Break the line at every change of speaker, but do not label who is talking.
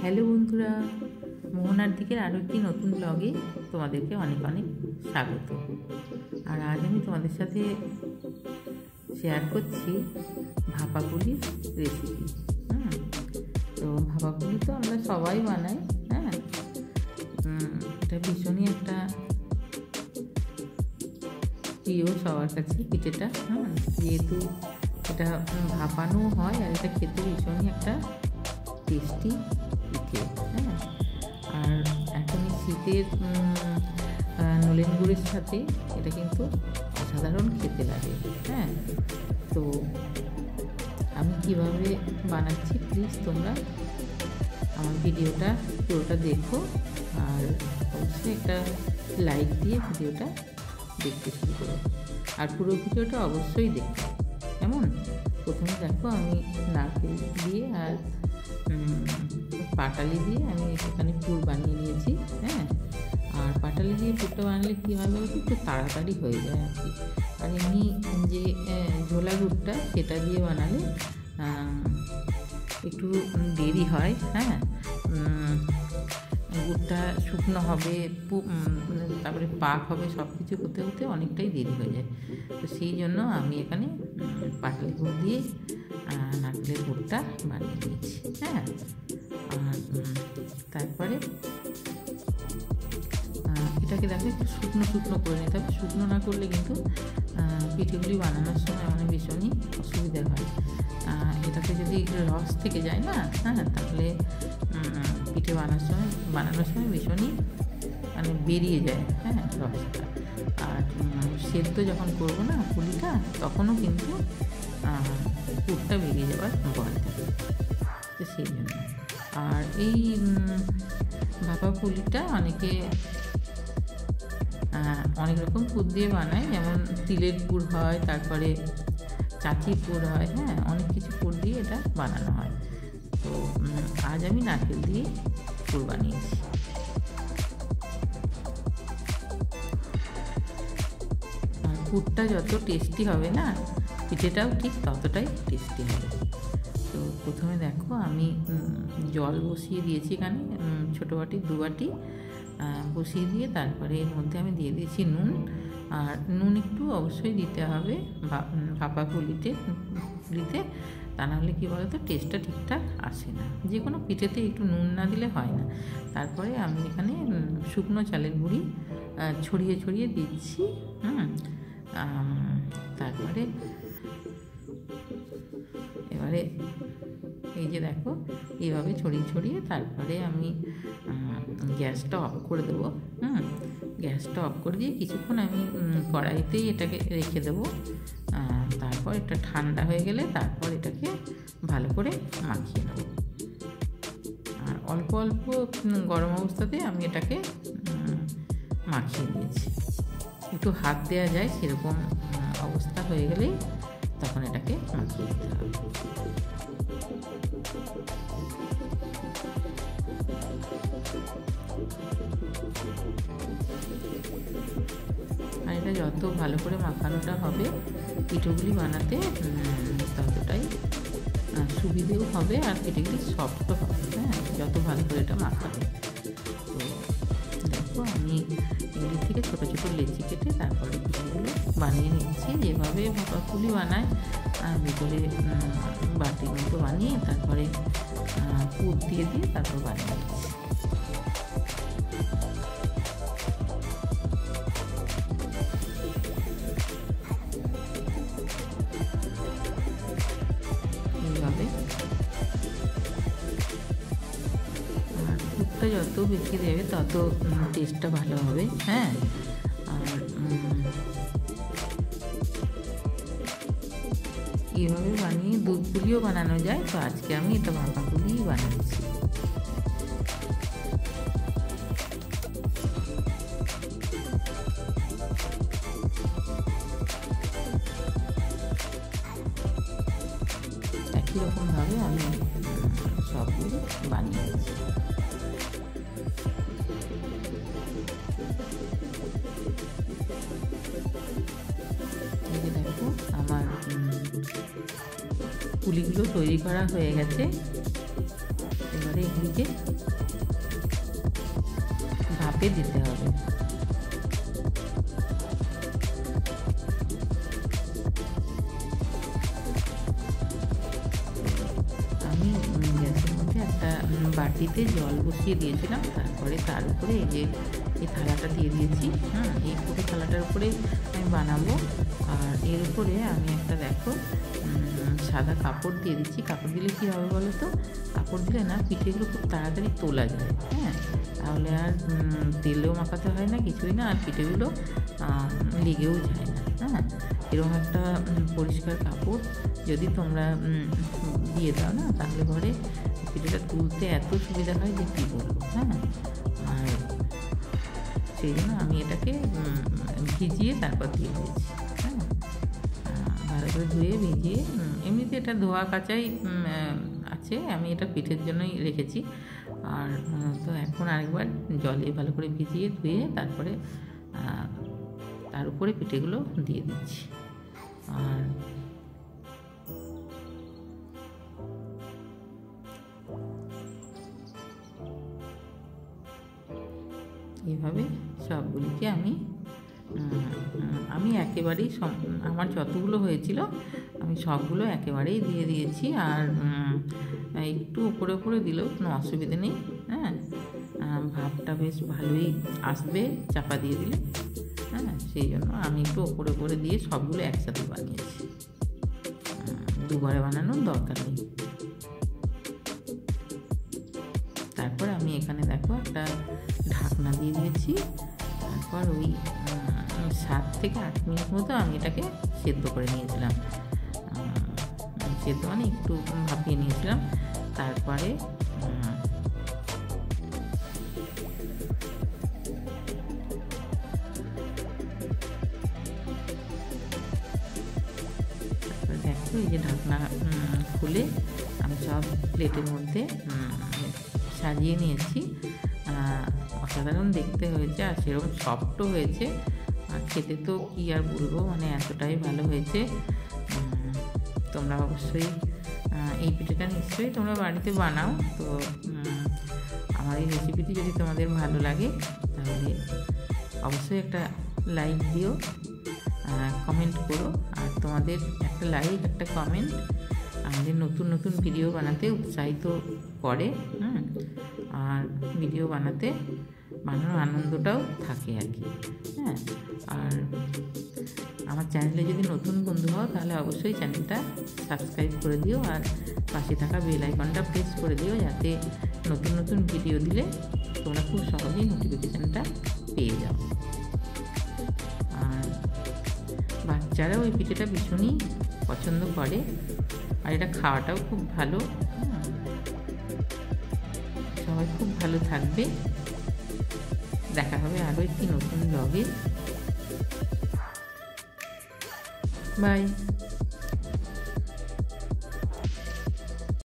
Hello বন্ধুরা, মোহনার দিকের আরও একটি নতুন ব্লগে তোমাদেরকে অনেক অনেক স্বাগত। আর আজ আমি তোমাদের সাথে শেয়ার করছি ভাপা পুলির রেসিপি। তো ভাপা পুলি তো আমরা সবাই বানাই। এটা ভীষণই একটা প্রিয় সবার কাছে পিঠেটা। যেহেতু এটা ভাপানো হয় আর এটা খেতে ভীষণই একটা টেস্টি পিঠে। আর এখন শীতের নলেন গুড়ের সাথে এটা কিন্তু অসাধারণ খেতে লাগে। তো আমি কিভাবে বানাচ্ছি প্লিজ তোমরা আমার ভিডিওটা পুরোটা দেখো, আর অবশ্যই একটা লাইক দিয়ে ভিডিওটা দেখতে শুরু করো। আর পুরো ভিডিওটা অবশ্যই দেখো। কেমন? প্রথমে দেখো আমি নারকেল দিয়ে আর পাটালি দিয়ে আমি এখানে পুর বানিয়ে নিয়েছি। আর পাটালি দিয়ে পুরটা বানালে কী হয় বলতে একটু তাড়াতাড়ি হয়ে যায় আর কি। আর এমনি যে ঝোলা গুড়টা সেটা দিয়ে বানালে একটু দেরি হয়। গুড়টা শুকনো হবে, তারপরে পাক হবে, সব কিছু হতে হতে অনেকটাই দেরি হয়ে যায়। তো সেই জন্য আমি এখানে পাটালি গুড় দিয়ে নারকেলের গুড়টা বানিয়ে নিয়েছি। আর তারপরে এটাকে দেখো একটু শুকনো শুকনো করে নিতে হবে। শুকনো না করলে কিন্তু পিঠেগুলি বানানোর সময় মানে ভীষণই অসুবিধা হয়। এটাতে যদি রস থেকে যায় না, তাহলে পিঠে বানানোর সময় ভীষণই মানে বেরিয়ে যায় রসটা। আর সেদ্ধ যখন করবো না পুলিটা, তখনও কিন্তু পুরটা বেরিয়ে যাওয়ার ভয় থাকে। তো সেই জন্য আর এই ভাপা পুলিটা অনেক রকম পুর দিয়ে বানায়, যেমন তিলের পুর হয়, তারপরে চাচির পুর হয়, অনেক কিছু পুর দিয়ে এটা বানানো হয়। তো আজ আমি নারকেল দিয়ে পুর বানিয়েছি। আর পুরটা যত টেস্টি হবে না, পিঠেটাও ঠিক ততটাই টেস্টি হবে। তো প্রথমে দেখো আমি জল বসিয়ে দিয়েছি এখানে, ছোটো বাটি 2 বাটি বসিয়ে দিয়ে তারপরে এর মধ্যে আমি দিয়ে দিয়েছি নুন। আর নুন একটু অবশ্যই দিতে হবে ভাপা পুলিতে, তা নাহলে কী বলতো টেস্টটা ঠিকঠাক আসে না। যে কোনো পিঠেতে একটু নুন না দিলে হয় না। তারপরে আমি এখানে শুকনো চালের গুঁড়ি ছড়িয়ে ছড়িয়ে দিচ্ছি। তারপরে এবারে এই যে দেখো এইভাবে ছড়িয়ে ছড়িয়ে তারপরে আমি গ্যাসটা অফ করে দেবো। গ্যাসটা অফ করে দিয়ে কিছুক্ষণ আমি কড়াইতেই এটাকে রেখে দেবো। তারপর এটা ঠান্ডা হয়ে গেলে তারপর এটাকে ভালো করে মাখিয়ে নেব। আর অল্প অল্প গরম অবস্থাতে আমি এটাকে মাখিয়ে নিয়েছি। একটু হাত দেওয়া যায় সেরকম অবস্থা হয়ে গেলেই তখন এটাকে মাখিয়ে দিতে হবে। আর এটা যত ভালো করে মাখানোটা হবে পিঠেগুলি বানাতে ততটাই সুবিধেও হবে, আর পিঠেগুলি সফটও হবে। যত ভালো করে এটা মাখাবে। তো দেখো আমি এগুলি থেকে ছোটো ছোটো লেচি কেটে তারপরে পিঠেগুলো বানিয়ে নিচ্ছি। যেভাবে ভাপা পুলি বানায় ভিতরে বাটির মতো বানিয়ে তারপরে পুর দিয়ে তারপর বানিয়ে নিচ্ছি। এইভাবে আর পুরটা যত বেশি দেবে তত টেস্টটা ভালো হবে। আর এইভাবে বানিয়ে দুধ পুলিও বানানো যায়। তো আজকে আমি এটা ভাপা পুলি বানাচ্ছি। একই রকমভাবে আমি সবগুলো বানিয়ে নিচ্ছি। এই যে দেখো আমার পুলিগুলো তৈরি করা হয়ে গেছে। এবারে এগুলিকে ভাপে দিতে হবে। আমি গ্যাসের মধ্যে একটা বাটিতে জল বসিয়ে দিয়েছিলাম, তারপরে তার উপরে এই যে এই থালাটা দিয়ে দিয়েছি। এই পুরো থালাটার উপরে আমি বানাবো। আর এর উপরে আমি একটা দেখো সাদা কাপড় দিয়ে দিচ্ছি। কাপড় দিলে কী হবে বলো তো, কাপড় দিলে না পিঠেগুলো খুব তাড়াতাড়ি তোলা যায়। তাহলে আর তেলেও মাখাতে হয় না, কিছুই না, আর পিঠেগুলো লেগেও যায় না। এরকম একটা পরিষ্কার কাপড় যদি তোমরা দিয়ে দাও না, তাহলে পরে পিঠেটা তুলতে এত সুবিধা হয় যে কী বলবো। আর সেই জন্য আমি এটাকে ভিজিয়ে তারপর দিয়ে দিয়েছি। ভালো করে ধুয়ে ভিজিয়ে, এমনিতে এটা ধোয়া কাচাই আছে, আমি এটা পিঠের জন্যই রেখেছি। আর তো এখন আরেকবার জলে ভালো করে ভিজিয়ে ধুয়ে তারপরে তার উপরে পিঠেগুলো দিয়ে দিচ্ছি। আর এভাবে সবগুলিকে আমি একেবারেই আমার যতগুলো হয়েছিল আমি সবগুলো একেবারেই দিয়ে দিয়েছি। আর একটু উপরে উপরে দিলেও কোনো অসুবিধে নেই। ভাবটা বেশ ভালোই আসবে চাপা দিয়ে দিলে। সেই জন্য আমি একটু উপরে উপরে দিয়ে সবগুলো একসাথে বানিয়েছি। দুবারে বানানোর দরকার নেই। তারপর আমি এখানে দেখো একটা ঢাকনা দিয়ে দিয়েছি। তারপর ওই 7 থেকে 8 মিনিট মতো আমি এটাকে সেদ্ধ করে নিয়েছিলাম। সেদ্ধ মানে একটু ভাপিয়ে নিয়েছিলাম। তারপরে দেখো এই যে ঢাকনা খুলে আমি সব প্লেটের মধ্যে সাজিয়ে নিয়েছি। অসাধারণ দেখতে হয়েছে, আর সেরকম সফটও হয়েছে। আর খেতে তো কী আর বলবো, মানে এতটাই ভালো হয়েছে। তোমরা অবশ্যই এই পিঠেটা নিশ্চয়ই তোমরা বাড়িতে বানাও। তো আমার এই রেসিপিটি যদি তোমাদের ভালো লাগে তাহলে অবশ্যই একটা লাইক দিও, কমেন্ট করো। আর তোমাদের একটা লাইক একটা কমেন্ট আমাদের নতুন নতুন ভিডিও বানাতে উৎসাহিত করে। আর ভিডিও বানানোর আনন্দটাও থাকে আর কি। আর আমার চ্যানেলে যদি নতুন বন্ধু হও তাহলে অবশ্যই চ্যানেলটা সাবস্ক্রাইব করে দিও, আর পাশে থাকা বেল আইকনটা প্রেস করে দিও, যাতে নতুন নতুন ভিডিও দিলে তোমরা খুব সহজেই নোটিফিকেশানটা পেয়ে যাও। আর বাচ্চারা ওই পিঠেটা ভীষণই পছন্দ করে, আর এটা খাওয়াটাও খুব ভালো। সবাই খুব ভালো থাকবে। দেখা হবে আরও একটি নতুন ব্লগে। বাই।